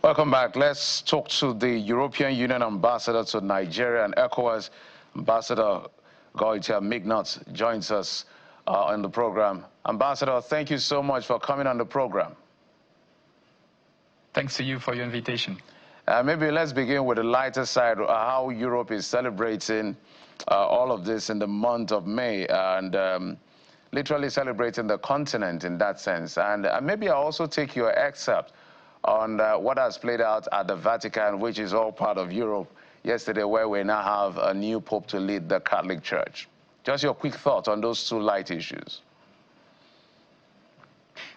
Welcome back. Let's talk to the European Union ambassador to Nigeria and ECOWAS. Ambassador Gautier Mignot joins us on the program. Ambassador, thank you so much for coming on the program. Thanks to you for your invitation. Maybe let's begin with the lighter side, how Europe is celebrating all of this in the month of May and literally celebrating the continent in that sense. And maybe I'll also take your excerpt on what has played out at the Vatican, which is all part of Europe, yesterday, where we now have a new pope to lead the Catholic Church. Just your quick thoughts on those two light issues.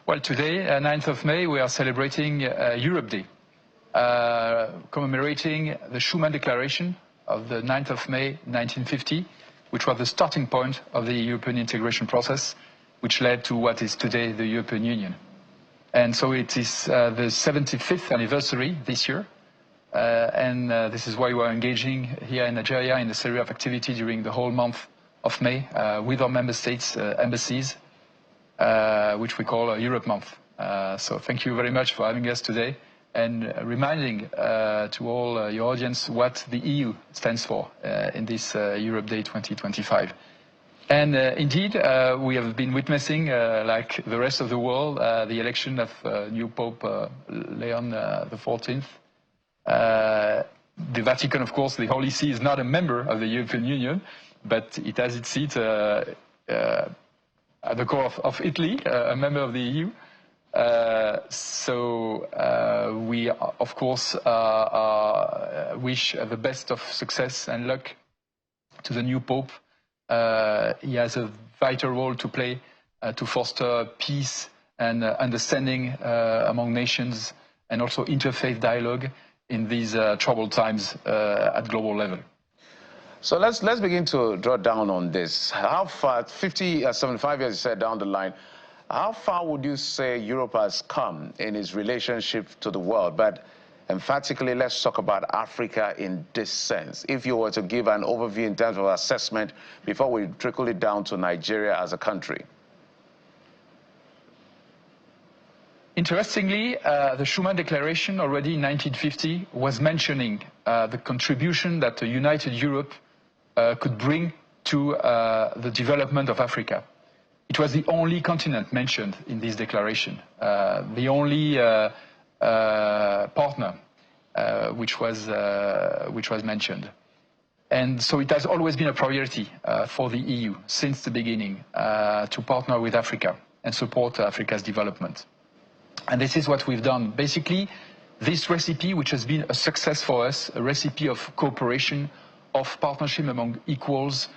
Well, today, 9th of May, we are celebrating Europe Day, commemorating the Schuman Declaration of the 9th of May, 1950, which was the starting point of the European integration process, which led to what is today the European Union. And so it is the 75th anniversary this year, and this is why we are engaging here in Nigeria in a series of activity during the whole month of May with our member states' embassies, which we call Europe Month. So thank you very much for having us today and reminding to all your audience what the EU stands for in this Europe Day 2025. And indeed, we have been witnessing, like the rest of the world, the election of new Pope Leon XIV. The Vatican, of course, the Holy See, is not a member of the European Union, but it has its seat at the core of Italy, a member of the EU. So we, of course, wish the best of success and luck to the new Pope. He has a vital role to play to foster peace and understanding among nations, and also interfaith dialogue in these troubled times at global level. So let's begin to draw down on this. How far, 75 years you said down the line, how far would you say Europe has come in its relationship to the world? But emphatically, let's talk about Africa in this sense. If you were to give an overview in terms of assessment before we trickle it down to Nigeria as a country. Interestingly, the Schuman Declaration already in 1950 was mentioning the contribution that a united Europe could bring to the development of Africa. It was the only continent mentioned in this declaration, the only partner which was mentioned. And so it has always been a priority for the EU since the beginning to partner with Africa and support Africa's development. And this is what we've done. Basically, this recipe, which has been a success for us, a recipe of cooperation, of partnership among equals,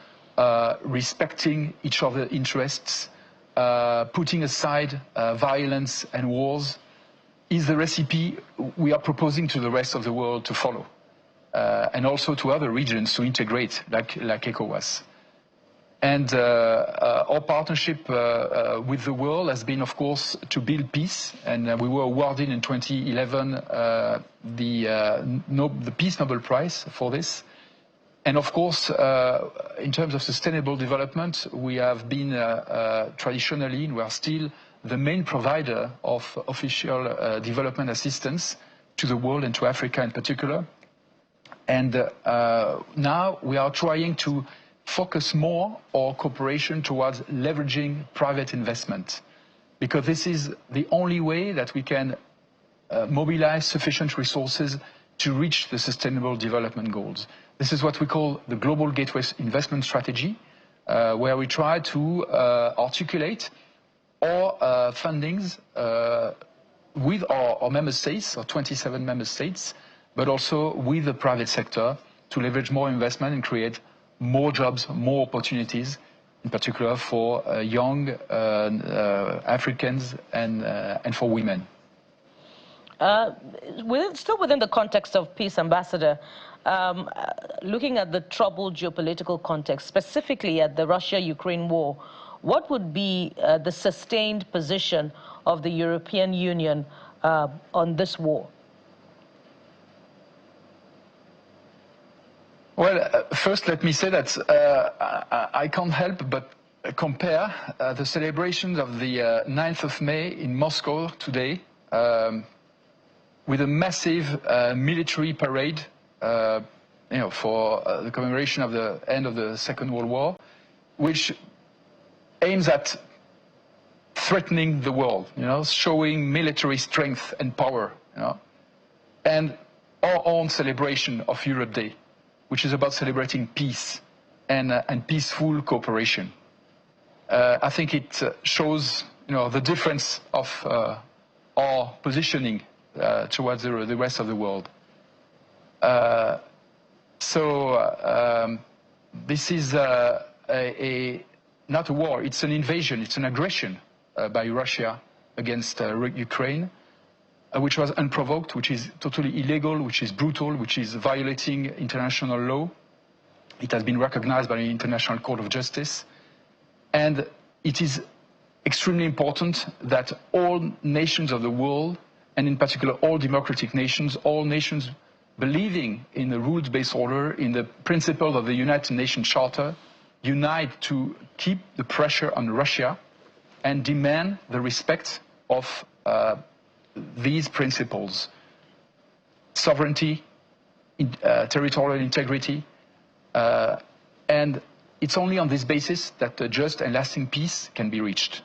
respecting each other's interests, putting aside violence and wars, is the recipe we are proposing to the rest of the world to follow, and also to other regions to integrate, like ECOWAS. And our partnership with the world has been, of course, to build peace, and we were awarded in 2011 the Peace Nobel Prize for this. And of course, in terms of sustainable development, we have been traditionally, and we are still, the main provider of official development assistance to the world and to Africa in particular. And now we are trying to focus more our cooperation towards leveraging private investment, because this is the only way that we can mobilize sufficient resources to reach the sustainable development goals. This is what we call the Global Gateway Investment Strategy, where we try to articulate our fundings with our member states, our 27 member states, but also with the private sector to leverage more investment and create more jobs, more opportunities, in particular for young Africans and for women. Still within the context of peace, Ambassador, looking at the troubled geopolitical context, specifically at the Russia-Ukraine war, what would be the sustained position of the European Union on this war? Well, first let me say that I can't help but compare the celebrations of the 9th of May in Moscow today with a massive military parade, for the commemoration of the end of the Second World War, which aims at threatening the world, showing military strength and power, and our own celebration of Europe Day, which is about celebrating peace and peaceful cooperation. I think it shows, the difference of our positioning towards the rest of the world. This is not a war, it's an invasion, it's an aggression by Russia against Ukraine, which was unprovoked, which is totally illegal, which is brutal, which is violating international law. It has been recognized by the International Court of Justice. And it is extremely important that all nations of the world, and in particular all democratic nations, all nations believing in the rules-based order, in the principles of the United Nations Charter, unite to keep the pressure on Russia and demand the respect of these principles: sovereignty, territorial integrity, and it's only on this basis that a just and lasting peace can be reached.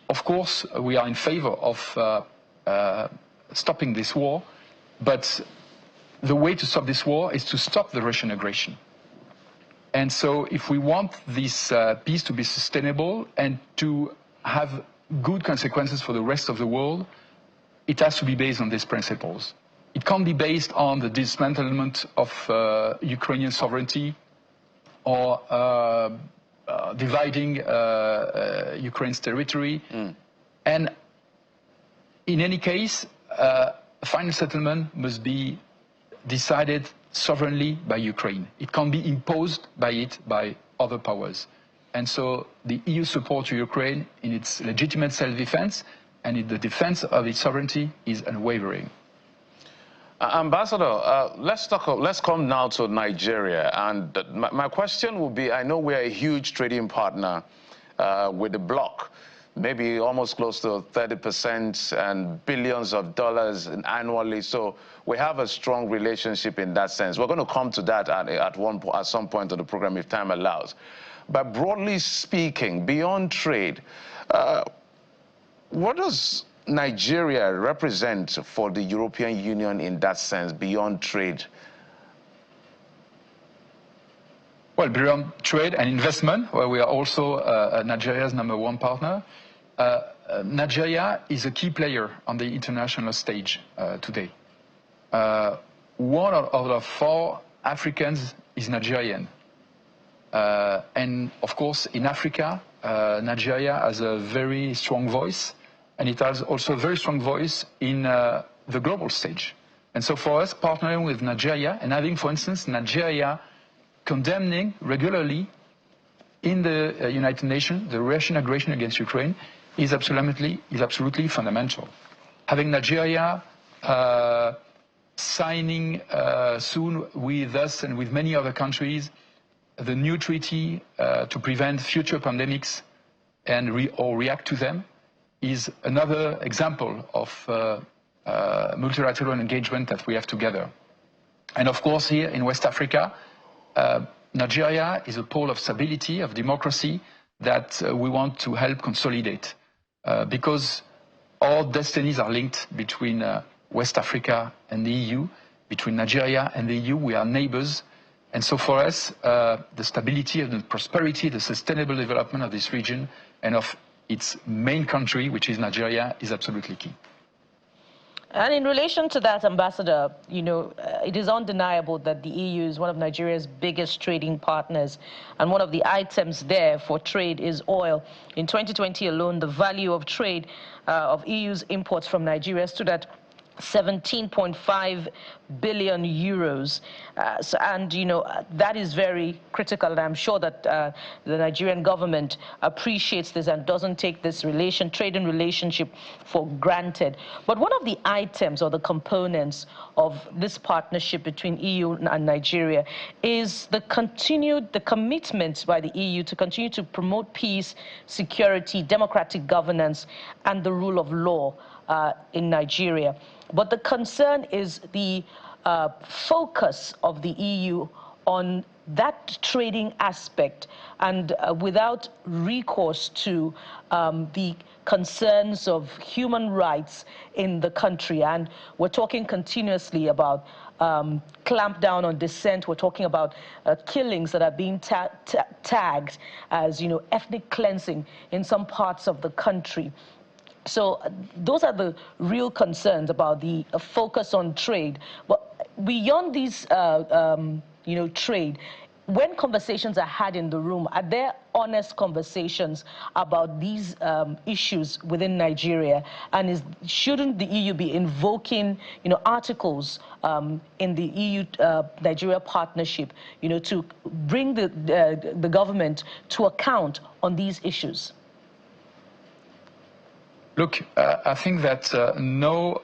Of course, we are in favor of stopping this war, but the way to stop this war is to stop the Russian aggression. And so if we want this peace to be sustainable and to have good consequences for the rest of the world, it has to be based on these principles. It can't be based on the dismantlement of Ukrainian sovereignty or dividing Ukraine's territory. And in any case, a final settlement must be decided sovereignly by Ukraine. It can't be imposed by other powers. And so the EU support to Ukraine in its legitimate self-defense and in the defense of its sovereignty is unwavering. Ambassador, let's come now to Nigeria. And my question will be, I know we're a huge trading partner with the bloc, maybe almost close to 30% and billions of dollars annually. So we have a strong relationship in that sense. We're going to come to that at some point of the program if time allows. But broadly speaking, beyond trade, what does Nigeria represent for the European Union in that sense, beyond trade? Well, beyond trade and investment, where we are also Nigeria's #1 partner, Nigeria is a key player on the international stage today. 1 out of 4 Africans is Nigerian. And of course, in Africa, Nigeria has a very strong voice, and it has also a very strong voice in the global stage. And so for us, partnering with Nigeria and having, for instance, Nigeria condemning regularly in the United Nations the Russian aggression against Ukraine is absolutely fundamental. Having Nigeria signing soon with us and with many other countries the new treaty to prevent future pandemics and react to them is another example of multilateral engagement that we have together. And of course, here in West Africa, Nigeria is a pole of stability, of democracy that we want to help consolidate because all destinies are linked between West Africa and the EU, between Nigeria and the EU. We are neighbors. And so for us, the stability and the prosperity, the sustainable development of this region and of its main country, which is Nigeria, is absolutely key. And in relation to that, Ambassador, it is undeniable that the EU is one of Nigeria's biggest trading partners. And one of the items there for trade is oil. In 2020 alone, the value of trade of EU's imports from Nigeria stood at 17.5 billion euros. That is very critical, and I'm sure that the Nigerian government appreciates this and doesn't take this trade and relationship for granted. But one of the items or the components of this partnership between EU and Nigeria is the commitment by the EU to continue to promote peace, security, democratic governance, and the rule of law. in Nigeria. But the concern is the focus of the EU on that trading aspect, and without recourse to the concerns of human rights in the country. And we're talking continuously about clamp down on dissent. We're talking about killings that are being tagged as, ethnic cleansing in some parts of the country. So those are the real concerns about the focus on trade. But beyond these, trade, when conversations are had in the room, are there honest conversations about these issues within Nigeria? And shouldn't the EU be invoking, articles in the EU-Nigeria partnership, to bring the government to account on these issues? Look, I think that no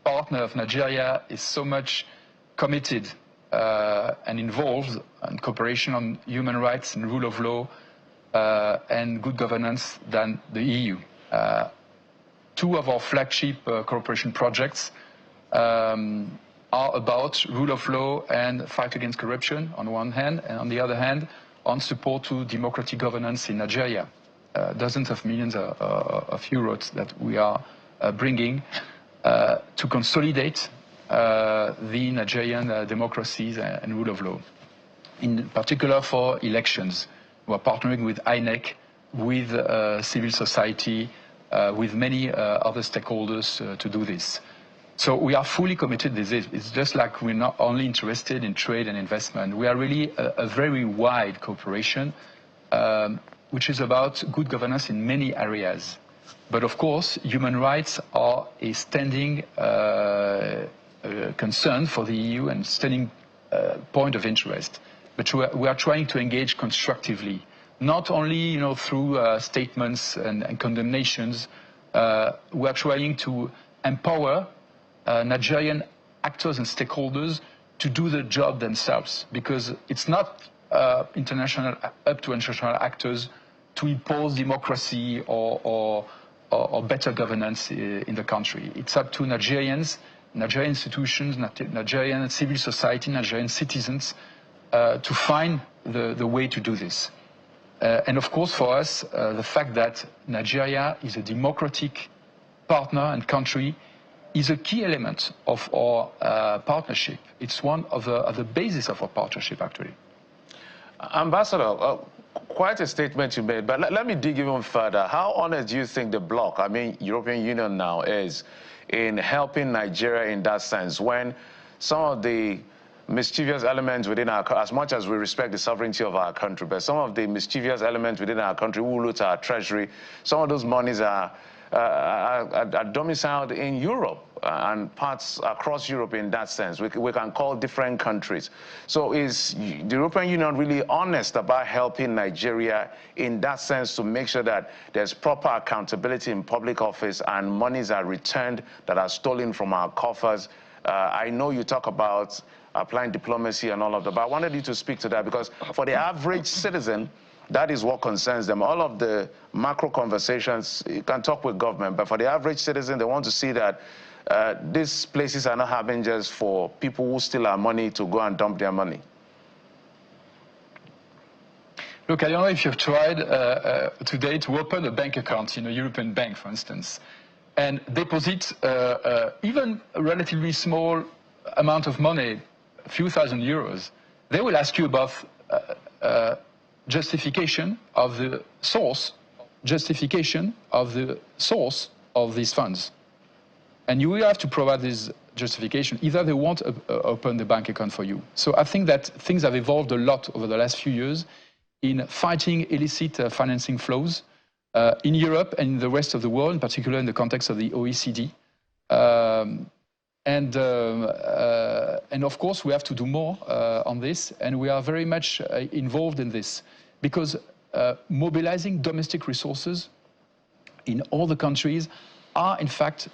partner of Nigeria is so much committed and involved in cooperation on human rights and rule of law and good governance than the EU. Two of our flagship cooperation projects are about rule of law and fight against corruption on one hand, and on the other hand, on support to democratic governance in Nigeria. Dozens of millions of euros that we are bringing to consolidate the Nigerian democracies and rule of law. In particular for elections, we are partnering with INEC, with civil society, with many other stakeholders to do this. So we are fully committed to this. It's just like we're not only interested in trade and investment. We are really a very wide cooperation, which is about good governance in many areas. But of course, human rights are a standing concern for the EU and standing point of interest. But we are trying to engage constructively, not only through statements and condemnations. We are trying to empower Nigerian actors and stakeholders to do the job themselves, because it's not up to international actors to impose democracy or better governance in the country. It's up to Nigerians, Nigerian institutions, Nigerian civil society, Nigerian citizens to find the way to do this. And of course, for us, the fact that Nigeria is a democratic partner and country is a key element of our partnership. It's one of the basis of our partnership, actually. Ambassador, quite a statement you made, but let me dig even further. How honest do you think the bloc, European Union now, is in helping Nigeria in that sense, when some of the mischievous elements within our country, as much as we respect the sovereignty of our country, but some of the mischievous elements within our country who loot our treasury, some of those monies are domiciled in Europe and parts across Europe in that sense. We can call different countries. So is the European Union really honest about helping Nigeria in that sense to make sure that there's proper accountability in public office and monies are returned that are stolen from our coffers? I know you talk about applying diplomacy and all of that, but I wanted you to speak to that, because for the average citizen, that is what concerns them. All of the macro conversations, you can talk with government, but for the average citizen, they want to see that these places are not having just for people who steal our money to go and dump their money. Look, I don't know if you've tried today to open a bank account in a European bank, for instance, and deposit even a relatively small amount of money, a few thousand euros. They will ask you about justification of the source of these funds. And you will have to provide this justification. Either they won't open the bank account for you. So I think that things have evolved a lot over the last few years in fighting illicit financing flows in Europe and in the rest of the world, in particular in the context of the OECD. And of course, we have to do more on this, and we are very much involved in this, because mobilizing domestic resources in all the countries are, in fact,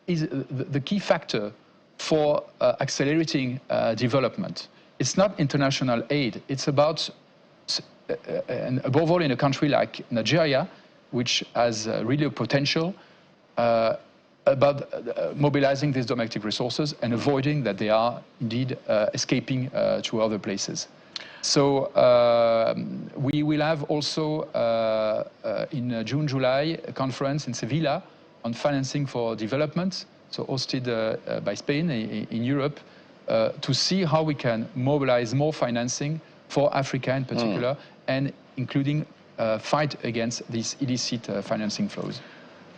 is the key factor for accelerating development. It's not international aid. It's about, and above all in a country like Nigeria, which has really a potential, about mobilizing these domestic resources and avoiding that they are indeed escaping to other places. So we will have also in June, July, a conference in Sevilla on financing for development, so hosted by Spain in Europe, to see how we can mobilize more financing for Africa in particular, and including fight against these illicit financing flows.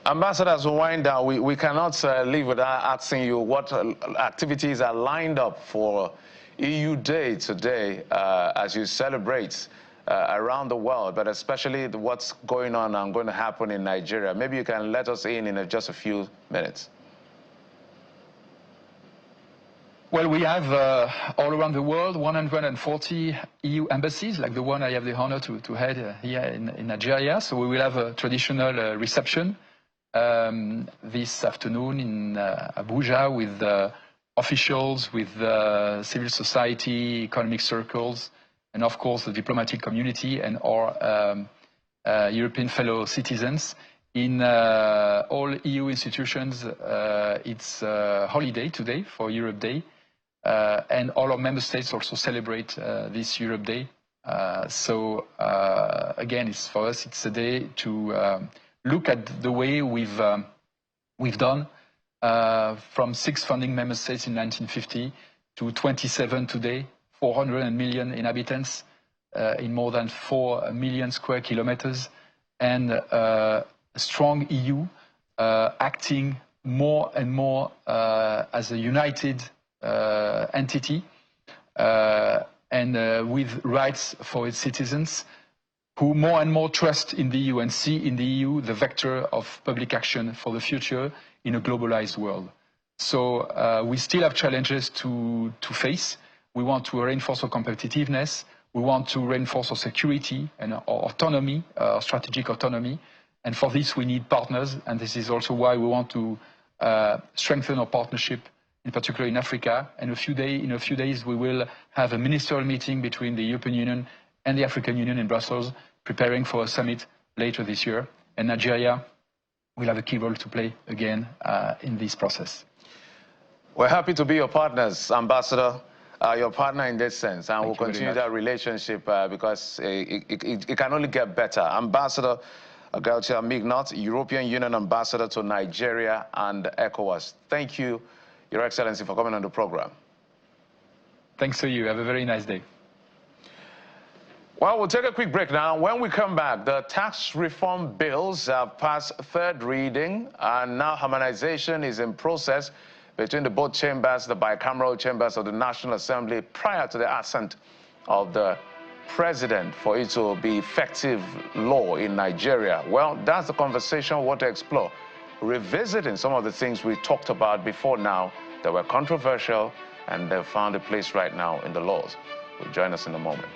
Ambassador, as we wind down, we cannot leave without asking you what activities are lined up for EU Day today as you celebrate around the world, but especially what's going on and going to happen in Nigeria. Maybe you can let us in just a few minutes. Well, we have all around the world 140 EU embassies, like the one I have the honor to head here in Nigeria. So we will have a traditional reception this afternoon in Abuja with officials, with civil society, economic circles, and of course the diplomatic community and our European fellow citizens. In all EU institutions, it's holiday today for Europe Day. And all our member states also celebrate this Europe Day. So again, for us, it's a day to look at the way we've done from 6 founding member states in 1950 to 27 today, 400 million inhabitants in more than 4 million square kilometers, and a strong EU acting more and more as a united entity and with rights for its citizens, who more and more trust in the EU and see in the EU the vector of public action for the future in a globalized world. So we still have challenges to face. We want to reinforce our competitiveness. We want to reinforce our security and our autonomy, our strategic autonomy. And for this, we need partners. And this is also why we want to strengthen our partnership, in particular in Africa. And in a few days, we will have a ministerial meeting between the European Union and the African Union in Brussels, preparing for a summit later this year. And Nigeria will have a key role to play again in this process. We're happy to be your partners, Ambassador, your partner in this sense, and we'll continue that relationship because it can only get better. Ambassador Gautier Mignot, European Union Ambassador to Nigeria and ECOWAS. Thank you, Your Excellency, for coming on the program. Thanks to you. Have a very nice day. Well, we'll take a quick break now. When we come back, the tax reform bills have passed 3rd reading, and now harmonization is in process between the both chambers, the bicameral chambers of the National Assembly, prior to the assent of the president for it to be effective law in Nigeria. Well, that's the conversation we want to explore, revisiting some of the things we talked about before now that were controversial and they found a place right now in the laws. Will join us in a moment.